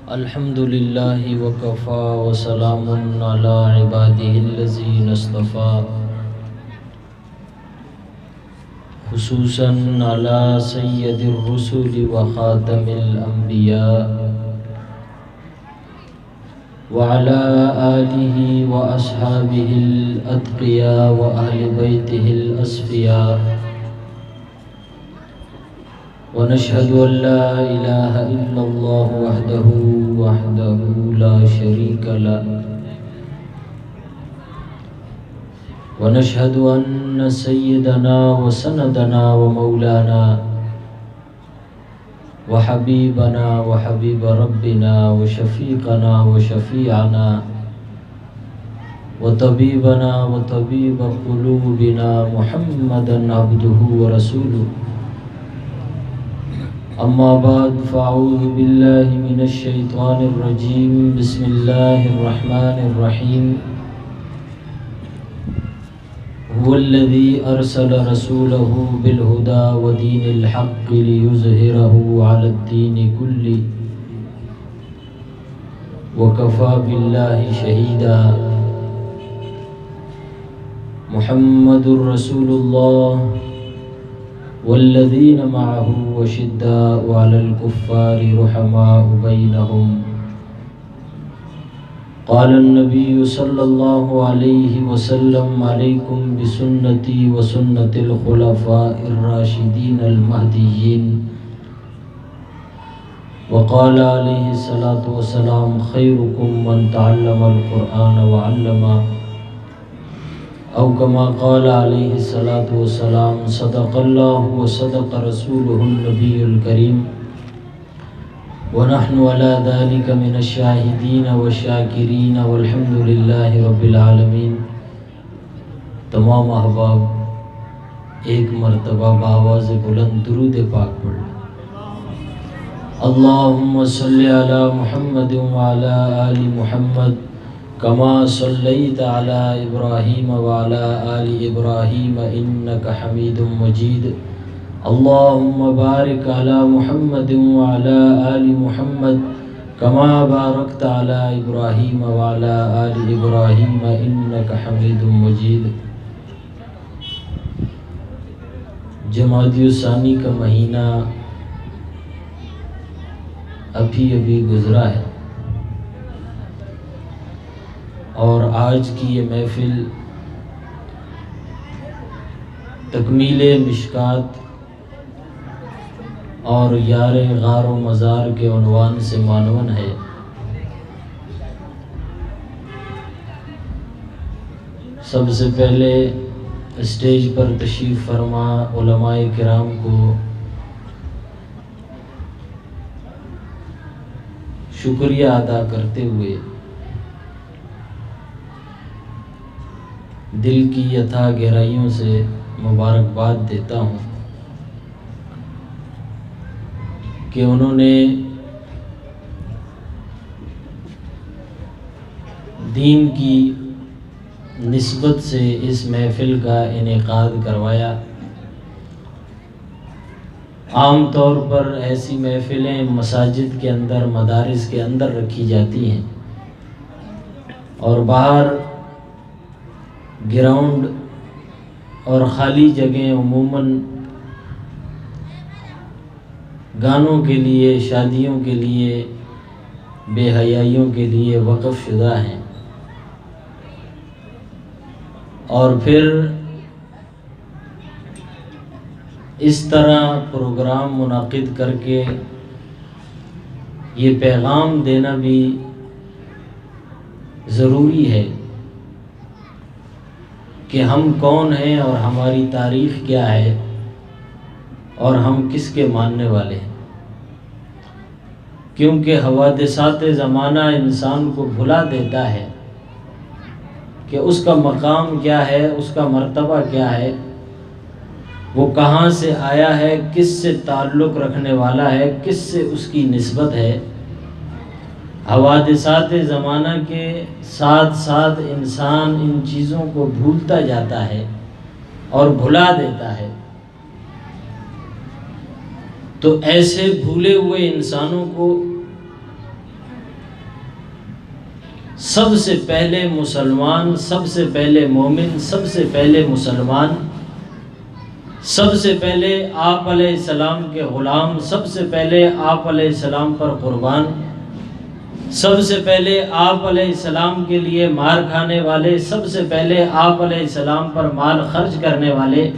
الحمد لله وكفى وسلام على عباده الذين اصطفى خصوصا على سيد الرسل وخاتم الأنبياء وعلى آله وأصحابه الأتقياء وأهل بيته الأصفياء ونشهد أن لا إله إلا الله وحده لا شريك له ونشهد أن سيدنا وسندنا ومولانا وحبيبنا وحبيب ربنا وشفيقنا وشفيعنا وطبيبنا وطبيب قلوبنا محمدا عبده ورسوله. أما بعد فأعوذ بالله من الشيطان الرجيم. بسم الله الرحمن الرحيم. هو الذي أرسل رسوله بالهدى ودين الحق ليظهره على الدين كله وكفى بالله شهيدا. محمد رسول الله والذين معه وشداء على الكفار رحماء بينهم. قال النبي صلى الله عليه وسلم: عليكم بسنتي وسنة الخلفاء الراشدين المهديين. وقال عليه الصلاة والسلام: خيركم من تعلم القرآن وعلمه، أو كما قال عليه الصلاة والسلام: صدق الله وصدق رسوله النبي الكريم، ونحن على ذلك من الشاهدين والشاکرین والحمد للہ رب العالمین. تمام احباب ایک مرتبہ بآواز بلند درود پاک پڑھ لیں. اللہم صلی علی محمد وعلی آل محمد کما صلیت علی ابراہیم وعلی آل ابراہیم انک حمید مجید. اللہم بارک علی محمد وعلی آل محمد کما بارکت علی ابراہیم وعلی آل ابراہیم انک حمید مجید. جمادی الثانی کا مہینہ ابھی گزرا ہے، اور آج کی یہ محفل تکمیل مشکات اور یار غار و مزار کے عنوان سے معنون ہے. سب سے پہلے اسٹیج پر تشریف فرما علماء کرام کو شکریہ ادا کرتے ہوئے دل کی یتھا گہرائیوں سے مبارکباد دیتا ہوں کہ انہوں نے دین کی نسبت سے اس محفل کا انعقاد کروایا. عام طور پر ایسی محفلیں مساجد کے اندر، مدارس کے اندر رکھی جاتی ہیں، اور باہر گراؤنڈ اور خالی جگہیں عموماً گانوں کے لیے، شادیوں کے لیے، بے حیائیوں کے لیے وقف شدہ ہیں. اور پھر اس طرح پروگرام منعقد کر کے یہ پیغام دینا بھی ضروری ہے کہ ہم کون ہیں اور ہماری تاریخ کیا ہے اور ہم کس کے ماننے والے ہیں. کیونکہ حوادثات زمانہ انسان کو بھلا دیتا ہے کہ اس کا مقام کیا ہے، اس کا مرتبہ کیا ہے، وہ کہاں سے آیا ہے، کس سے تعلق رکھنے والا ہے، کس سے اس کی نسبت ہے. حوادثات زمانہ کے ساتھ ساتھ انسان ان چیزوں کو بھولتا جاتا ہے اور بھلا دیتا ہے. تو ایسے بھولے ہوئے انسانوں کو سب سے پہلے مسلمان، سب سے پہلے مومن، سب سے پہلے مسلمان، سب سے پہلے آپ علیہ السلام کے غلام، سب سے پہلے آپ علیہ السلام پر قربان، سب سے پہلے آپ علیہ السلام کے لیے مار کھانے والے، سب سے پہلے آپ علیہ السلام پر مال خرچ کرنے والے،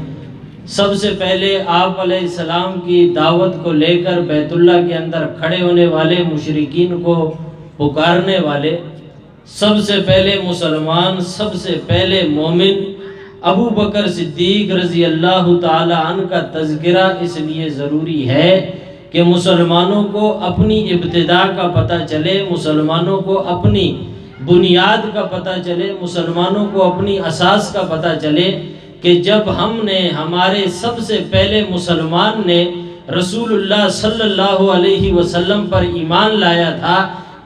سب سے پہلے آپ علیہ السلام کی دعوت کو لے کر بیت اللہ کے اندر کھڑے ہونے والے، مشرکین کو پکارنے والے، سب سے پہلے مسلمان، سب سے پہلے مومن ابو بکر صدیق رضی اللہ تعالی عنہ کا تذکرہ اس لیے ضروری ہے کہ مسلمانوں کو اپنی ابتدا کا پتہ چلے، مسلمانوں کو اپنی بنیاد کا پتہ چلے، مسلمانوں کو اپنی اساس کا پتہ چلے کہ جب ہم نے، ہمارے سب سے پہلے مسلمان نے رسول اللہ صلی اللہ علیہ وسلم پر ایمان لایا تھا،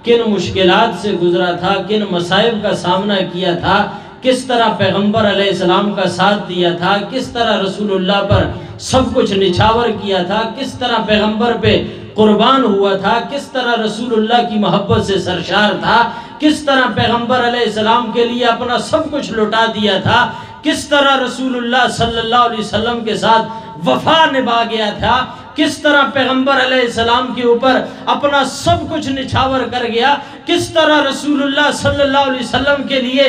کن مشکلات سے گزرا تھا، کن مصائب کا سامنا کیا تھا، کس طرح پیغمبر علیہ السلام کا ساتھ دیا تھا، کس طرح رسول اللہ پر سب کچھ نچھاور کیا تھا، کس طرح پیغمبر پہ قربان ہوا تھا، کس طرح رسول اللہ کی محبت سے سرشار تھا، کس طرح پیغمبر علیہ السلام کے لیے اپنا سب کچھ لٹا دیا تھا، کس طرح رسول اللہ صلی اللہ علیہ وسلم کے ساتھ وفا نبھا گیا تھا، کس طرح پیغمبر علیہ السلام کے اوپر اپنا سب کچھ نچھاور کر گیا، کس طرح رسول اللہ صلی اللہ علیہ وسلم کے لیے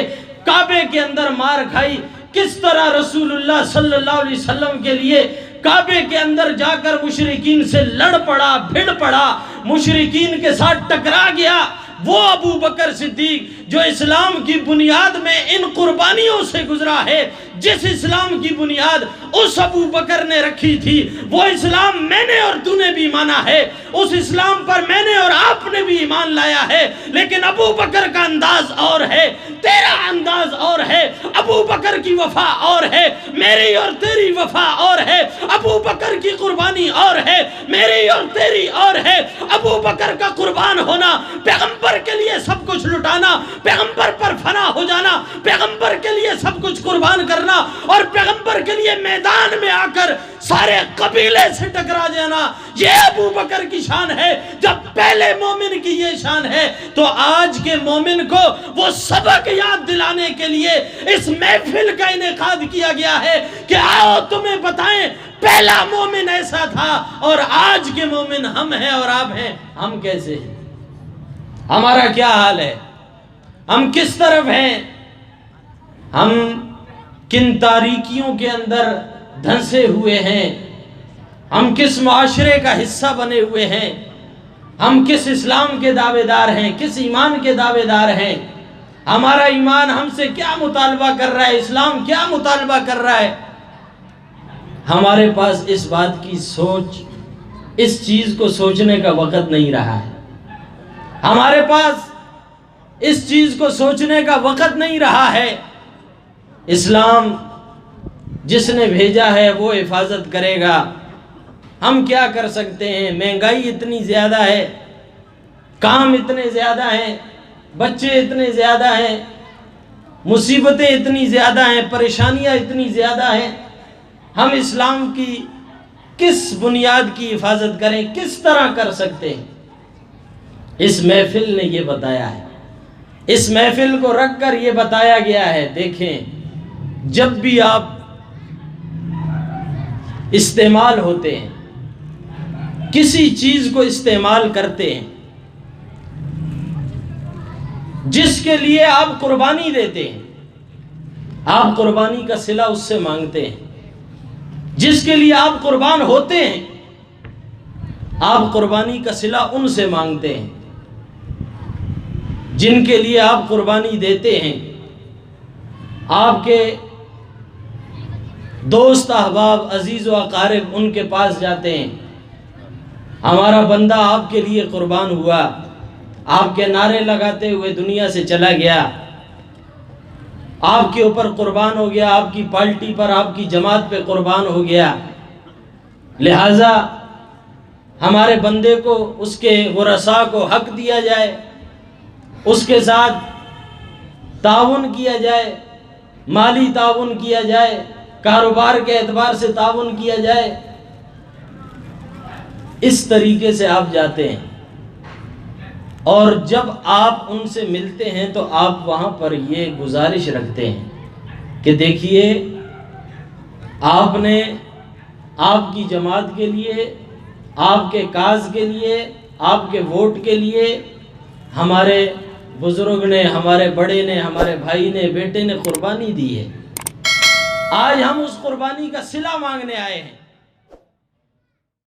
کعبے کے اندر مار کھائی، کس طرح رسول اللہ صلی اللہ علیہ وسلم کے لیے کعبے کے اندر جا کر مشرکین سے لڑ پڑا، بھڑ پڑا، مشرکین کے ساتھ ٹکرا گیا، وہ ابو بکر صدیق جو اسلام کی بنیاد میں ان قربانیوں سے گزرا ہے، جس اسلام کی بنیاد اس ابو بکر نے رکھی تھی، وہ اسلام میں نے اور تو نے بھی مانا ہے، اس اسلام پر میں نے اور آپ نے بھی ایمان لایا ہے، لیکن ابو بکر کا انداز اور ہے، تیرا انداز اور ہے، ابو بکر کی وفا اور ہے، میری اور تیری وفا اور ہے، ابو بکر کی قربانی اور ہے، میری اور تیری اور ہے، ابو بکر کا قربان ہونا، پیغمبر کے لیے سب کچھ لٹانا، پیغمبر پر فنا ہو جانا، پیغمبر کے لیے سب کچھ قربان کرنا، اور پیغمبر کے لیے میدان میں آ کر سارے قبیلے سے ٹکرا جانا، یہ ابو بکر کی شان ہے۔ جب پہلے مومن کی یہ شان ہے تو آج کے مومن کو وہ سبق یاد دلانے کے لیے اس محفل کا انعقاد کیا گیا ہے کہ آؤ تمہیں بتائیں پہلا مومن ایسا تھا اور آج کے مومن ہم ہیں اور آپ ہیں، ہم کیسے ہیں، ہمارا کیا حال ہے، ہم کس طرف ہیں، ہم کن تاریکیوں کے اندر دھنسے ہوئے ہیں، ہم کس معاشرے کا حصہ بنے ہوئے ہیں، ہم کس اسلام کے دعوے دار ہیں، کس ایمان کے دعوے دار ہیں، ہمارا ایمان ہم سے کیا مطالبہ کر رہا ہے، اسلام کیا مطالبہ کر رہا ہے۔ ہمارے پاس اس بات کی سوچ، اس چیز کو سوچنے کا وقت نہیں رہا ہے، ہمارے پاس اس چیز کو سوچنے کا وقت نہیں رہا ہے۔ اسلام جس نے بھیجا ہے وہ حفاظت کرے گا، ہم کیا کر سکتے ہیں، مہنگائی اتنی زیادہ ہے، کام اتنے زیادہ ہیں، بچے اتنے زیادہ ہیں، مصیبتیں اتنی زیادہ ہیں، پریشانیاں اتنی زیادہ ہیں، ہم اسلام کی کس بنیاد کی حفاظت کریں، کس طرح کر سکتے ہیں۔ اس محفل نے یہ بتایا ہے، اس محفل کو رکھ کر یہ بتایا گیا ہے، دیکھیں جب بھی آپ استعمال ہوتے ہیں، کسی چیز کو استعمال کرتے ہیں، جس کے لیے آپ قربانی دیتے ہیں، آپ قربانی کا صلہ اس سے مانگتے ہیں، جس کے لیے آپ قربان ہوتے ہیں، آپ قربانی کا صلہ ان سے مانگتے ہیں، جن کے لیے آپ قربانی دیتے ہیں، آپ کے دوست احباب عزیز و اقارب ان کے پاس جاتے ہیں، ہمارا بندہ آپ کے لیے قربان ہوا، آپ کے نعرے لگاتے ہوئے دنیا سے چلا گیا، آپ کے اوپر قربان ہو گیا، آپ کی پارٹی پر، آپ کی جماعت پہ قربان ہو گیا، لہٰذا ہمارے بندے کو، اس کے ورثاء کو حق دیا جائے، اس کے ساتھ تعاون کیا جائے، مالی تعاون کیا جائے، کاروبار کے اعتبار سے تعاون کیا جائے، اس طریقے سے آپ جاتے ہیں۔ اور جب آپ ان سے ملتے ہیں تو آپ وہاں پر یہ گزارش رکھتے ہیں کہ دیکھیے آپ نے آپ کی جماعت کے لیے، آپ کے کاز کے لیے، آپ کے ووٹ کے لیے ہمارے بزرگ نے، ہمارے بڑے نے، ہمارے بھائی نے، بیٹے نے قربانی دی ہے۔ آج ہم اس قربانی کا صلہ مانگنے آئے ہیں۔